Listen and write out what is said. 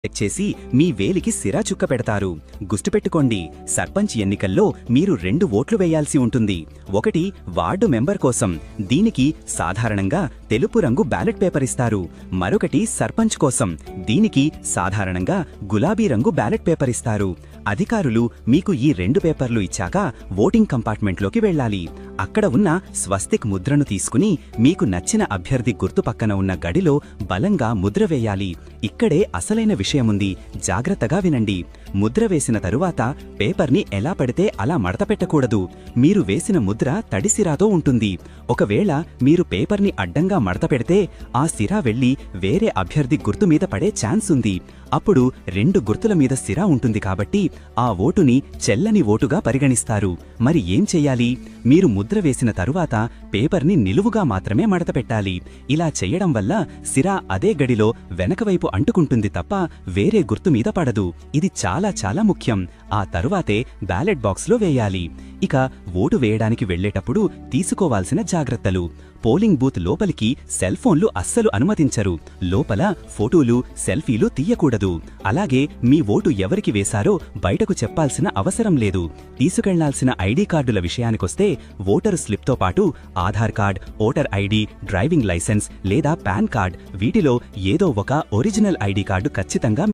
Check చేసి మీ వేలికి సిరా చుక్క పెడతారు. గుర్తుపెట్టుకోండి, సర్పంచ్ ఎన్నికల్లో మీరు 2 ఓట్లు వేయాల్సి ఉంటుంది. ఒకటి వార్డు మెంబర్ కోసం, దీనికి సాధారణంగా తెలుపు రంగు బ్యాలెట్ పేపర్ ఇస్తారు. మరొకటి సర్పంచ్ కోసం, దీనికి సాధారణంగా గులాబీ రంగు బ్యాలెట్ పేపర్ ఇస్తారు. అధికారులు మీకు ఈ 2 పేపర్లు ఇచ్చాక ఓటింగ్ కంపార్ట్మెంట్లోకి వెళ్ళాలి. అక్కడ ఉన్న స్వస్తిక్ ముద్రను తీసుకుని మీకు నచ్చిన అభ్యర్థి గుర్తు పక్కన ఉన్న గడిలో బలంగా ముద్ర వేయాలి. ఇక్కడే అసలైన విషయముంది, జాగ్రత్తగా వినండి. ముద్ర వేసిన తరువాత పేపర్ని ఎలా పడితే అలా మడతపెట్టకూడదు. మీరు వేసిన ముద్ర తడి సిరాతో ఉంటుంది. ఒకవేళ మీరు పేపర్ని అడ్డంగా మడతపెడితే ఆ సిరా వెళ్లి వేరే అభ్యర్థి గుర్తు మీద పడే ఛాన్స్ ఉంది. అప్పుడు 2 గుర్తుల మీద సిరా ఉంటుంది కాబట్టి ఆ ఓటుని చెల్లని ఓటుగా పరిగణిస్తారు. మరి ఏం చెయ్యాలి? మీరు ముద్ర వేసిన తరువాత పేపర్ని నిలువుగా మాత్రమే మడతపెట్టాలి. ఇలా చెయ్యడం వల్ల సిరా అదే గడిలో వెనకవైపు అంటుకుంటుంది తప్ప వేరే గుర్తు మీద పడదు. ఇది చాలా చాలా ముఖ్యం. ఆ తరువాతే బ్యాలెట్ బాక్స్లో వేయాలి. ఇక ఓటు వేయడానికి వెళ్లేటప్పుడు తీసుకోవాల్సిన జాగ్రత్తలు. పోలింగ్ బూత్ లోపలికి సెల్ ఫోన్లు అస్సలు అనుమతించరు. లోపల ఫోటోలు, సెల్ఫీలు తీయకూడదు. అలాగే మీ ఓటు ఎవరికి వేశారో బయటకు చెప్పాల్సిన అవసరం లేదు. తీసుకెళ్లాల్సిన ఐడి కార్డుల విషయానికొస్తే ఓటరు స్లిప్తో పాటు Aadhaar card, voter ID, driving licence లేదా పాన్ కార్డ్, వీటిలో ఏదో ఒక ఒరిజినల్ ఐడి కార్డు ఖచ్చితంగా